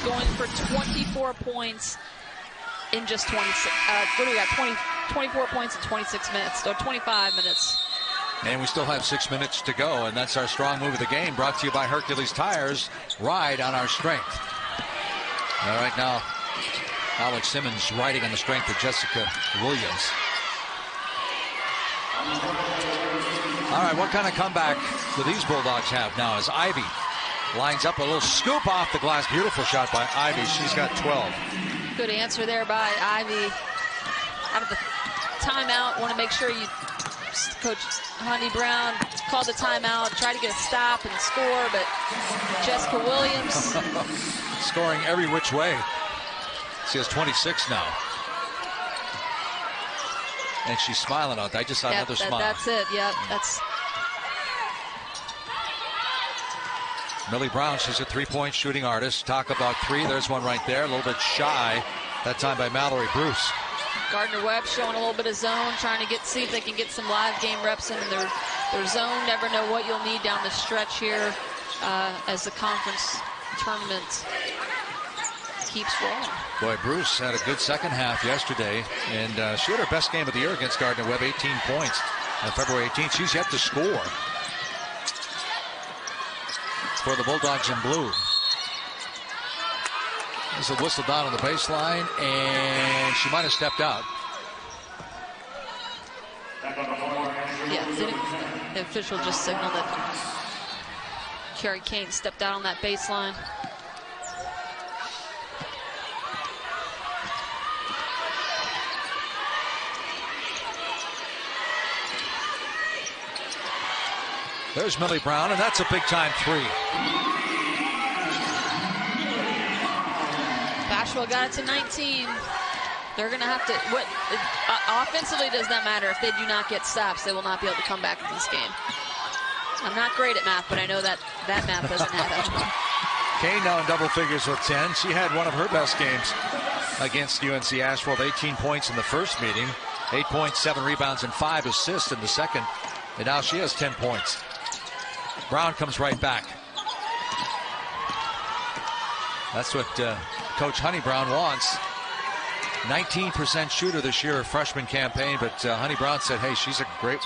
going for 24 points in just 26. What do we got? 24 points in 26 minutes, so 25 minutes. And we still have 6 minutes to go, and that's our strong move of the game, brought to you by Hercules Tires. Ride on our strength. All right, now Alex Simmons riding on the strength of Jessica Williams. All right, what kind of comeback do these Bulldogs have now as Ivy lines up a little scoop off the glass. Beautiful shot by Ivy. She's got 12. Good answer there by Ivy. Out of the timeout, want to make sure you, Coach Honey Brown called the timeout, try to get a stop and score, but Jessica Williams scoring every which way. She has 26 now. And she's smiling out there. I just saw another smile. That's it. Yep. That's Millie Brown. She's a three-point shooting artist. Talk about three. There's one right there. A little bit shy. That time by Mallory Bruce. Gardner Webb showing a little bit of zone, trying to see if they can get some live game reps in their zone. Never know what you'll need down the stretch here as the conference tournament keeps rolling. Boy, Bruce had a good second half yesterday, and she had her best game of the year against Gardner Webb, 18 points on February 18th. She's yet to score for the Bulldogs in blue. There's a whistle down on the baseline, and she might have stepped out. Yeah, the official just signaled that Carrie Kane stepped out on that baseline. There's Millie Brown, and that's a big-time three. Bashville got it to 19. They're going to have to, offensively does not matter. If they do not get stops, they will not be able to come back in this game. I'm not great at math, but I know that math doesn't add up. Kane now in double figures with 10. She had one of her best games against UNC Asheville, 18 points in the first meeting, 8 points, 7 rebounds, and 5 assists in the second. And now she has 10 points. Brown comes right back. That's what Coach Honey Brown wants. 19% shooter this year, her freshman campaign, but Honey Brown said, hey, she's a great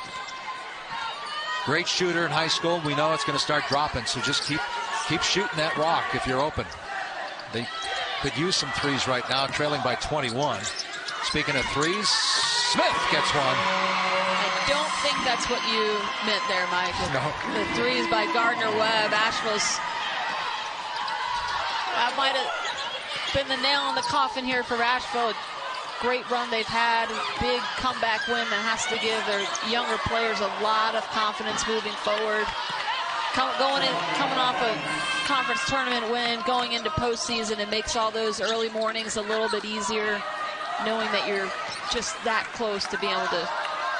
shooter in high school. We know it's going to start dropping, so just keep shooting that rock if you're open. They could use some threes right now, trailing by 21. Speaking of threes, Smith gets one. I don't think that's what you meant there, Mike. No. The threes by Gardner Webb. Asheville's, that might have been the nail in the coffin here for Asheville. Great run they've had, big comeback win that has to give their younger players a lot of confidence moving forward. Coming off a conference tournament win, going into postseason, it makes all those early mornings a little bit easier, knowing that you're just that close to being able to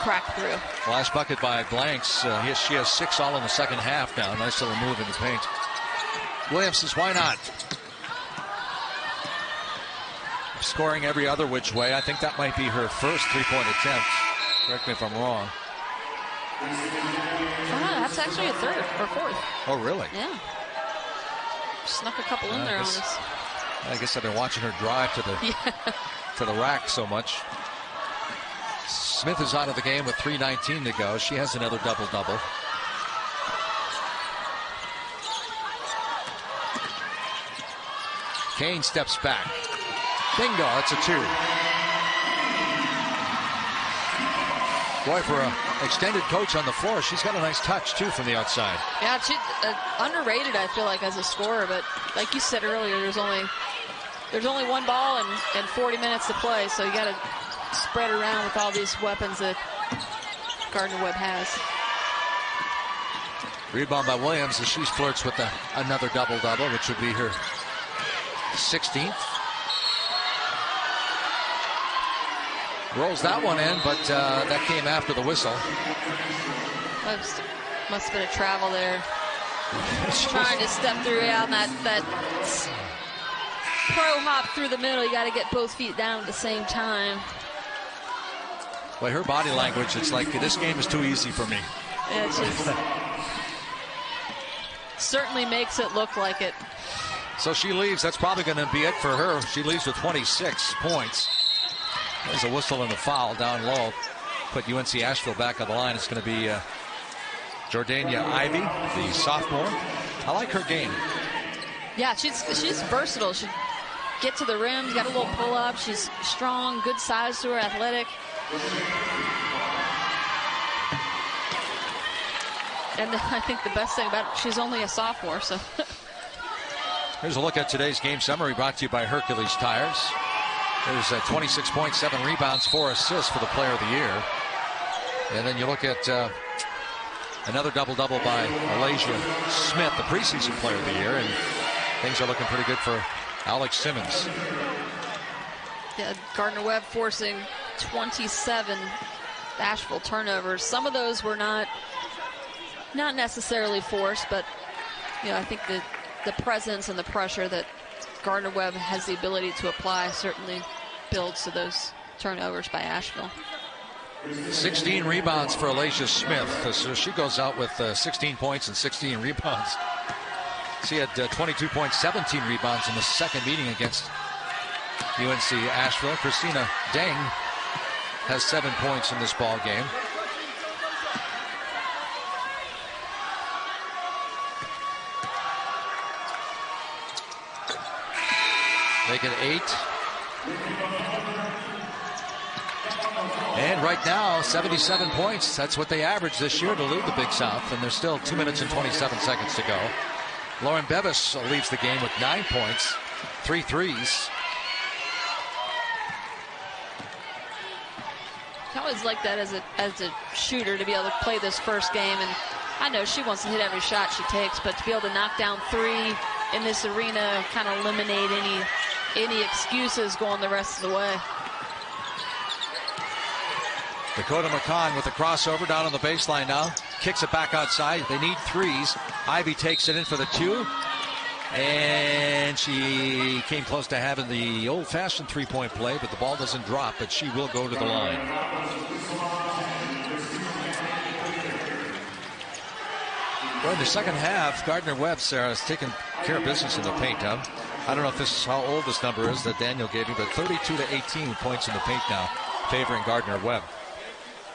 crack through. Last bucket by Blanks. She has 6 all in the second half now. Nice little move in the paint. Williams says, why not? Scoring every other which way. I think that might be her first three-point attempt. Correct me if I'm wrong. That's actually a third or fourth. Oh, really? Yeah. Snuck a couple in there on us. I guess I've been watching her drive to the rack so much. Smith is out of the game with 3:19 to go. She has another double-double. Kane steps back. Bingo, that's a 2. Boy, for an extended coach on the floor, she's got a nice touch, too, from the outside. Yeah, she's underrated, I feel like, as a scorer. But like you said earlier, there's only one ball and 40 minutes to play, so you got to spread around with all these weapons that Gardner Webb has. Rebound by Williams as she flirts with another double-double, which would be her 16th. Rolls that one in, but that came after the whistle. Must have been a travel there. Trying to step through on that pro hop through the middle. You got to get both feet down at the same time. Well, her body language, it's like, this game is too easy for me. Yeah, it's just certainly makes it look like it. So she leaves. That's probably going to be it for her. She leaves with 26 points. There's a whistle and a foul down low. Put UNC Asheville back on the line. It's going to be Jordania Ivey, the sophomore. I like her game. Yeah, she's versatile. She get to the rim, got a little pull up. She's strong, good size to her, athletic. And I think the best thing about it, she's only a sophomore. So here's a look at today's game summary brought to you by Hercules Tires. There's 26.7 rebounds, 4 assists for the player of the year. And then you look at another double-double by Alasia Smith, the preseason player of the year. And things are looking pretty good for Alex Simmons. Yeah, Gardner-Webb forcing 27 Asheville turnovers. Some of those were not necessarily forced, but I think the presence and the pressure that Gardner-Webb has the ability to apply certainly builds to those turnovers by Asheville. 16 rebounds for Alasia Smith. So she goes out with 16 points and 16 rebounds. She had 22.17 rebounds in the second meeting against UNC Asheville. Christina Deng has 7 points in this ball game. Make it 8. And right now, 77 points. That's what they averaged this year to lead the Big South. And there's still 2 minutes and 27 seconds to go. Lauren Bevis leads the game with 9 points, 3 threes. I always like that as a shooter to be able to play this first game. And I know she wants to hit every shot she takes, but to be able to knock down 3 in this arena, kind of eliminate any excuses going the rest of the way. Dakota McCann with a crossover down on the baseline now. Kicks it back outside. They need threes. Ivy takes it in for the 2. And she came close to having the old-fashioned three-point play, but the ball doesn't drop, but she will go to the line. Well, in the second half, Gardner-Webb, Sarah, has taken care of business in the paint. I don't know if this is how old this number is that Daniel gave me, but 32-18 points in the paint now, favoring Gardner-Webb.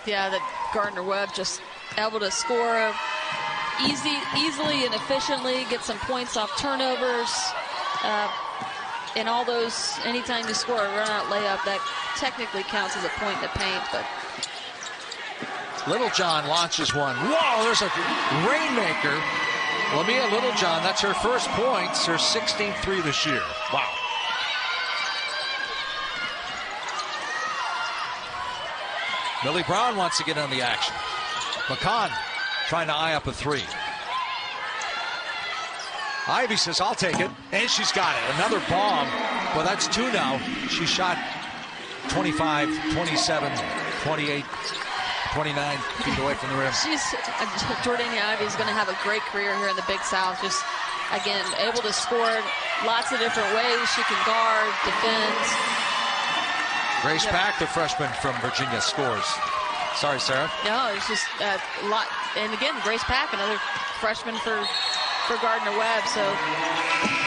Yeah, that Gardner-Webb just able to score easily and efficiently, get some points off turnovers. And all those, anytime you score a run-out layup, that technically counts as a point in the paint. But Littlejohn launches one. Whoa, there's a rainmaker. Lamia Littlejohn, that's her first points, her 16th 3 this year. Wow. Millie Brown wants to get on the action. McCann trying to eye up a 3. Ivy says, I'll take it. And she's got it. Another bomb. Well, that's 2 now. She shot 25, 27, 28, 29 feet away from the rim. Jordania Ivey is going to have a great career here in the Big South. Just, again, able to score lots of different ways. She can guard, defend. Grace Pack, the freshman from Virginia, scores. Sorry, Sarah. No, it's just a lot. And again, Grace Pack, another freshman for Gardner-Webb. So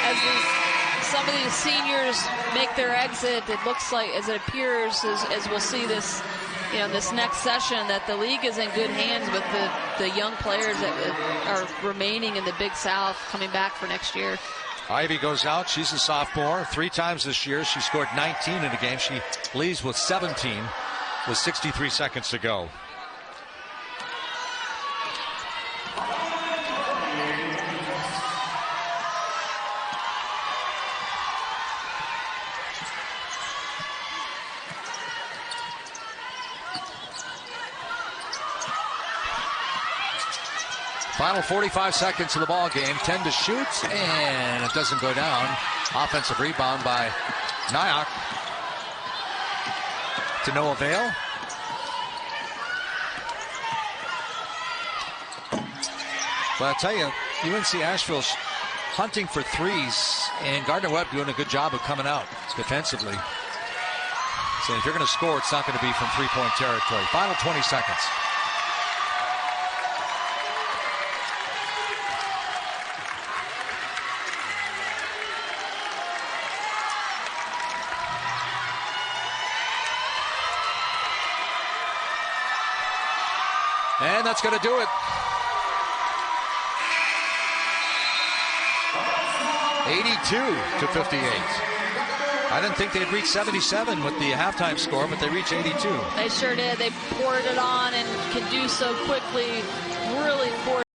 as some of these seniors make their exit, it looks like, as it appears, as we'll see this, this next session, that the league is in good hands with the young players that are remaining in the Big South coming back for next year. Ivy goes out. She's a sophomore. 3 times this year. She scored 19 in a game. She leaves with 17 with 63 seconds to go. Final 45 seconds of the ball game. 10 to shoot, and it doesn't go down. Offensive rebound by Nyack. To no avail. But I'll tell you, UNC Asheville's hunting for threes, and Gardner-Webb doing a good job of coming out defensively. So if you're going to score, it's not going to be from three-point territory. Final 20 seconds. And that's going to do it. 82-58. I didn't think they'd reach 77 with the halftime score, but they reached 82. They sure did. They poured it on and can do so quickly. Really forced